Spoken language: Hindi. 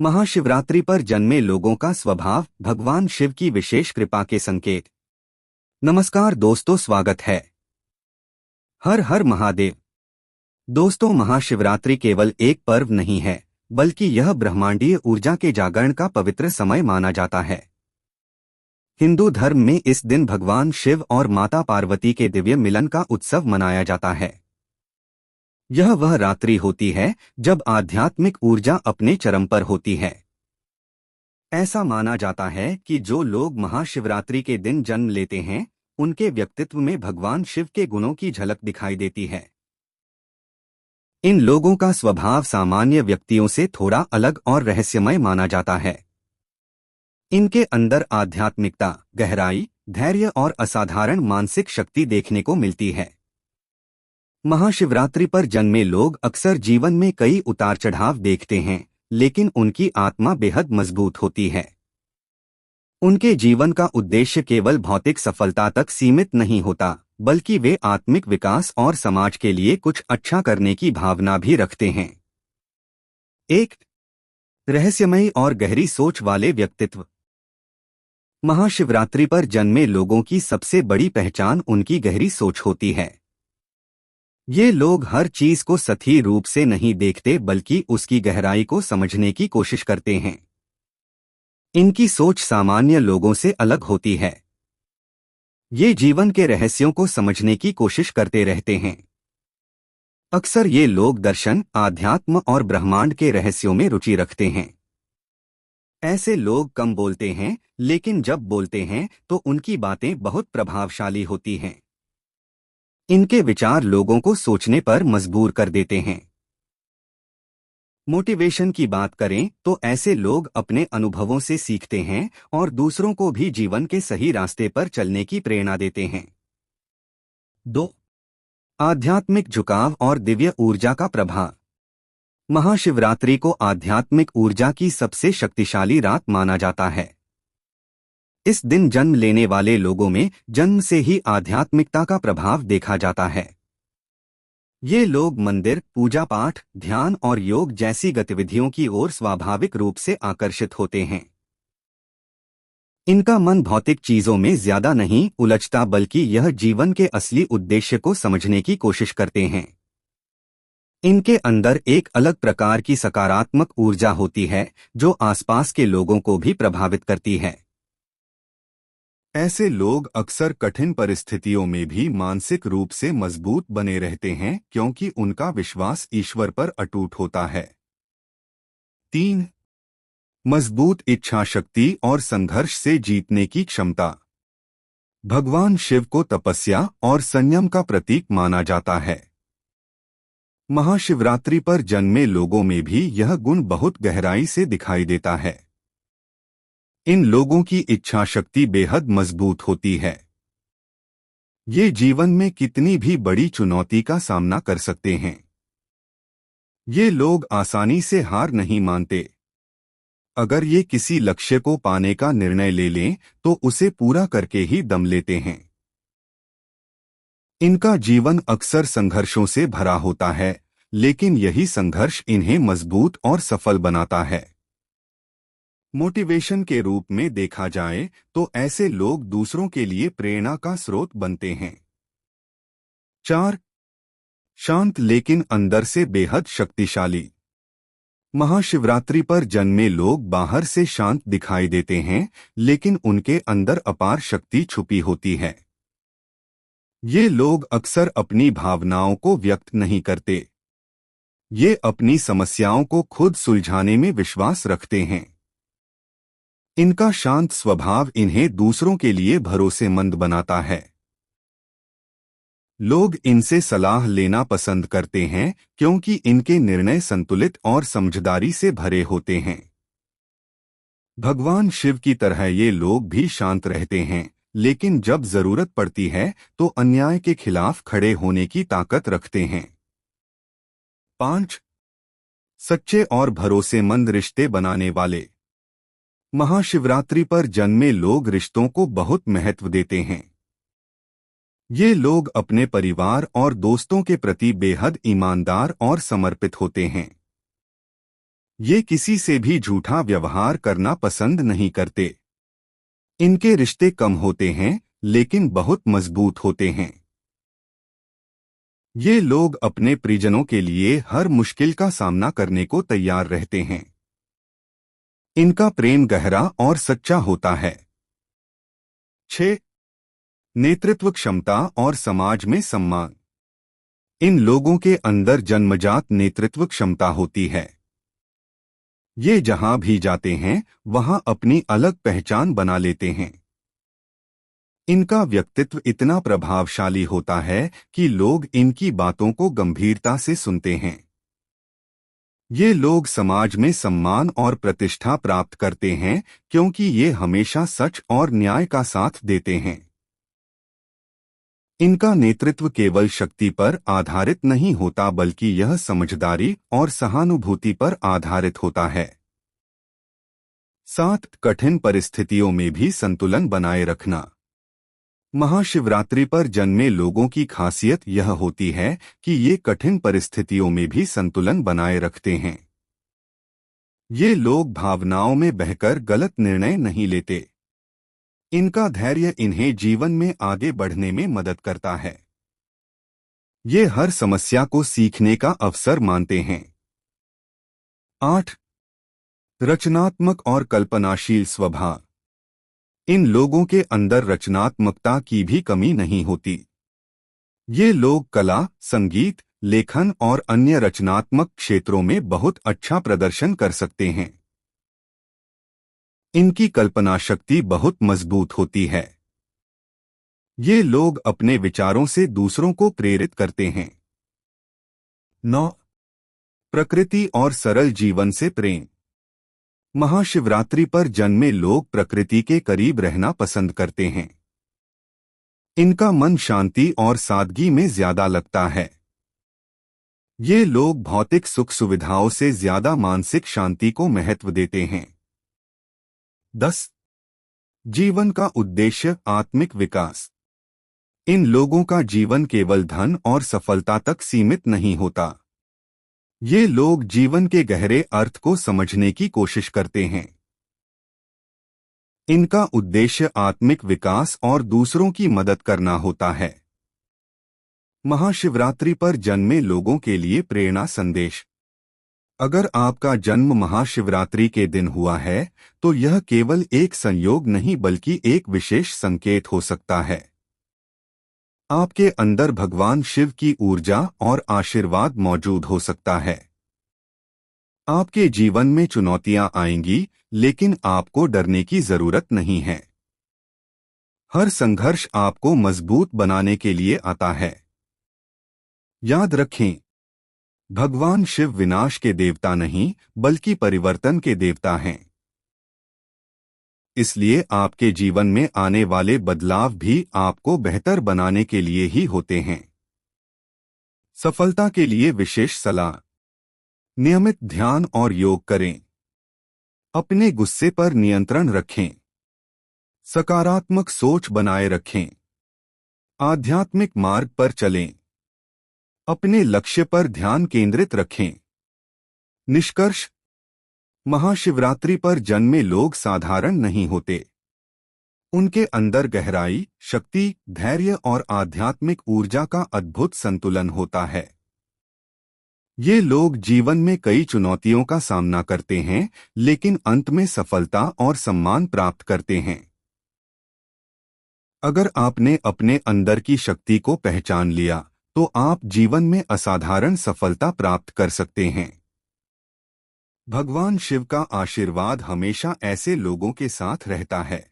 महाशिवरात्रि पर जन्मे लोगों का स्वभाव भगवान शिव की विशेष कृपा के संकेत। नमस्कार दोस्तों, स्वागत है। हर हर महादेव। दोस्तों, महाशिवरात्रि केवल एक पर्व नहीं है, बल्कि यह ब्रह्मांडीय ऊर्जा के जागरण का पवित्र समय माना जाता है। हिंदू धर्म में इस दिन भगवान शिव और माता पार्वती के दिव्य मिलन का उत्सव मनाया जाता है। यह वह रात्रि होती है जब आध्यात्मिक ऊर्जा अपने चरम पर होती है। ऐसा माना जाता है कि जो लोग महाशिवरात्रि के दिन जन्म लेते हैं, उनके व्यक्तित्व में भगवान शिव के गुणों की झलक दिखाई देती है। इन लोगों का स्वभाव सामान्य व्यक्तियों से थोड़ा अलग और रहस्यमय माना जाता है। इनके अंदर आध्यात्मिकता, गहराई, धैर्य और असाधारण मानसिक शक्ति देखने को मिलती है। महाशिवरात्रि पर जन्मे लोग अक्सर जीवन में कई उतार चढ़ाव देखते हैं, लेकिन उनकी आत्मा बेहद मजबूत होती है। उनके जीवन का उद्देश्य केवल भौतिक सफलता तक सीमित नहीं होता, बल्कि वे आत्मिक विकास और समाज के लिए कुछ अच्छा करने की भावना भी रखते हैं। एक रहस्यमयी और गहरी सोच वाले व्यक्तित्व। महाशिवरात्रि पर जन्मे लोगों की सबसे बड़ी पहचान उनकी गहरी सोच होती है। ये लोग हर चीज को सही रूप से नहीं देखते, बल्कि उसकी गहराई को समझने की कोशिश करते हैं। इनकी सोच सामान्य लोगों से अलग होती है। ये जीवन के रहस्यों को समझने की कोशिश करते रहते हैं। अक्सर ये लोग दर्शन, आध्यात्म और ब्रह्मांड के रहस्यों में रुचि रखते हैं। ऐसे लोग कम बोलते हैं, लेकिन जब बोलते हैं तो उनकी बातें बहुत प्रभावशाली होती हैं। इनके विचार लोगों को सोचने पर मजबूर कर देते हैं। मोटिवेशन की बात करें तो ऐसे लोग अपने अनुभवों से सीखते हैं और दूसरों को भी जीवन के सही रास्ते पर चलने की प्रेरणा देते हैं। 2. आध्यात्मिक झुकाव और दिव्य ऊर्जा का प्रभाव। महाशिवरात्रि को आध्यात्मिक ऊर्जा की सबसे शक्तिशाली रात माना जाता है। इस दिन जन्म लेने वाले लोगों में जन्म से ही आध्यात्मिकता का प्रभाव देखा जाता है। ये लोग मंदिर, पूजा पाठ, ध्यान और योग जैसी गतिविधियों की ओर स्वाभाविक रूप से आकर्षित होते हैं। इनका मन भौतिक चीजों में ज्यादा नहीं उलझता, बल्कि यह जीवन के असली उद्देश्य को समझने की कोशिश करते हैं। इनके अंदर एक अलग प्रकार की सकारात्मक ऊर्जा होती है, जो आसपास के लोगों को भी प्रभावित करती है। ऐसे लोग अक्सर कठिन परिस्थितियों में भी मानसिक रूप से मजबूत बने रहते हैं, क्योंकि उनका विश्वास ईश्वर पर अटूट होता है। 3. मजबूत इच्छा शक्ति और संघर्ष से जीतने की क्षमता। भगवान शिव को तपस्या और संयम का प्रतीक माना जाता है। महाशिवरात्रि पर जन्मे लोगों में भी यह गुण बहुत गहराई से दिखाई देता है। इन लोगों की इच्छा शक्ति बेहद मजबूत होती है। ये जीवन में कितनी भी बड़ी चुनौती का सामना कर सकते हैं। ये लोग आसानी से हार नहीं मानते। अगर ये किसी लक्ष्य को पाने का निर्णय ले लें तो उसे पूरा करके ही दम लेते हैं। इनका जीवन अक्सर संघर्षों से भरा होता है, लेकिन यही संघर्ष इन्हें मजबूत और सफल बनाता है। मोटिवेशन के रूप में देखा जाए तो ऐसे लोग दूसरों के लिए प्रेरणा का स्रोत बनते हैं। 4. शांत लेकिन अंदर से बेहद शक्तिशाली। महाशिवरात्रि पर जन्मे लोग बाहर से शांत दिखाई देते हैं, लेकिन उनके अंदर अपार शक्ति छुपी होती है। ये लोग अक्सर अपनी भावनाओं को व्यक्त नहीं करते। ये अपनी समस्याओं को खुद सुलझाने में विश्वास रखते हैं। इनका शांत स्वभाव इन्हें दूसरों के लिए भरोसेमंद बनाता है। लोग इनसे सलाह लेना पसंद करते हैं, क्योंकि इनके निर्णय संतुलित और समझदारी से भरे होते हैं। भगवान शिव की तरह ये लोग भी शांत रहते हैं, लेकिन जब जरूरत पड़ती है तो अन्याय के खिलाफ खड़े होने की ताकत रखते हैं। 5. सच्चे और भरोसेमंद रिश्ते बनाने वाले। महाशिवरात्रि पर जन्मे लोग रिश्तों को बहुत महत्व देते हैं। ये लोग अपने परिवार और दोस्तों के प्रति बेहद ईमानदार और समर्पित होते हैं। ये किसी से भी झूठा व्यवहार करना पसंद नहीं करते। इनके रिश्ते कम होते हैं, लेकिन बहुत मजबूत होते हैं। ये लोग अपने परिजनों के लिए हर मुश्किल का सामना करने को तैयार रहते हैं। इनका प्रेम गहरा और सच्चा होता है। 6. नेतृत्व क्षमता और समाज में सम्मान। इन लोगों के अंदर जन्मजात नेतृत्व क्षमता होती है। ये जहां भी जाते हैं वहां अपनी अलग पहचान बना लेते हैं। इनका व्यक्तित्व इतना प्रभावशाली होता है कि लोग इनकी बातों को गंभीरता से सुनते हैं। ये लोग समाज में सम्मान और प्रतिष्ठा प्राप्त करते हैं क्योंकि ये हमेशा सच और न्याय का साथ देते हैं। इनका नेतृत्व केवल शक्ति पर आधारित नहीं होता, बल्कि यह समझदारी और सहानुभूति पर आधारित होता है। 7. कठिन परिस्थितियों में भी संतुलन बनाए रखना। महाशिवरात्रि पर जन्मे लोगों की खासियत यह होती है कि ये कठिन परिस्थितियों में भी संतुलन बनाए रखते हैं। ये लोग भावनाओं में बहकर गलत निर्णय नहीं लेते। इनका धैर्य इन्हें जीवन में आगे बढ़ने में मदद करता है। ये हर समस्या को सीखने का अवसर मानते हैं। 8. रचनात्मक और कल्पनाशील स्वभाव। इन लोगों के अंदर रचनात्मकता की भी कमी नहीं होती। ये लोग कला, संगीत, लेखन और अन्य रचनात्मक क्षेत्रों में बहुत अच्छा प्रदर्शन कर सकते हैं। इनकी कल्पना शक्ति बहुत मजबूत होती है। ये लोग अपने विचारों से दूसरों को प्रेरित करते हैं। 9. प्रकृति और सरल जीवन से प्रेम। महाशिवरात्रि पर जन्मे लोग प्रकृति के करीब रहना पसंद करते हैं। इनका मन शांति और सादगी में ज्यादा लगता है। ये लोग भौतिक सुख सुविधाओं से ज्यादा मानसिक शांति को महत्व देते हैं। 10. जीवन का उद्देश्य आत्मिक विकास। इन लोगों का जीवन केवल धन और सफलता तक सीमित नहीं होता। ये लोग जीवन के गहरे अर्थ को समझने की कोशिश करते हैं। इनका उद्देश्य आत्मिक विकास और दूसरों की मदद करना होता है। महाशिवरात्रि पर जन्मे लोगों के लिए प्रेरणा संदेश। अगर आपका जन्म महाशिवरात्रि के दिन हुआ है तो यह केवल एक संयोग नहीं बल्कि एक विशेष संकेत हो सकता है। आपके अंदर भगवान शिव की ऊर्जा और आशीर्वाद मौजूद हो सकता है। आपके जीवन में चुनौतियां आएंगी, लेकिन आपको डरने की जरूरत नहीं है। हर संघर्ष आपको मजबूत बनाने के लिए आता है। याद रखें, भगवान शिव विनाश के देवता नहीं बल्कि परिवर्तन के देवता हैं। इसलिए आपके जीवन में आने वाले बदलाव भी आपको बेहतर बनाने के लिए ही होते हैं। सफलता के लिए विशेष सलाह। नियमित ध्यान और योग करें। अपने गुस्से पर नियंत्रण रखें। सकारात्मक सोच बनाए रखें। आध्यात्मिक मार्ग पर चलें। अपने लक्ष्य पर ध्यान केंद्रित रखें। निष्कर्ष, महाशिवरात्रि पर जन्मे लोग साधारण नहीं होते। उनके अंदर गहराई, शक्ति, धैर्य और आध्यात्मिक ऊर्जा का अद्भुत संतुलन होता है। ये लोग जीवन में कई चुनौतियों का सामना करते हैं, लेकिन अंत में सफलता और सम्मान प्राप्त करते हैं। अगर आपने अपने अंदर की शक्ति को पहचान लिया, तो आप जीवन में असाधारण सफलता प्राप्त कर सकते हैं। भगवान शिव का आशीर्वाद हमेशा ऐसे लोगों के साथ रहता है।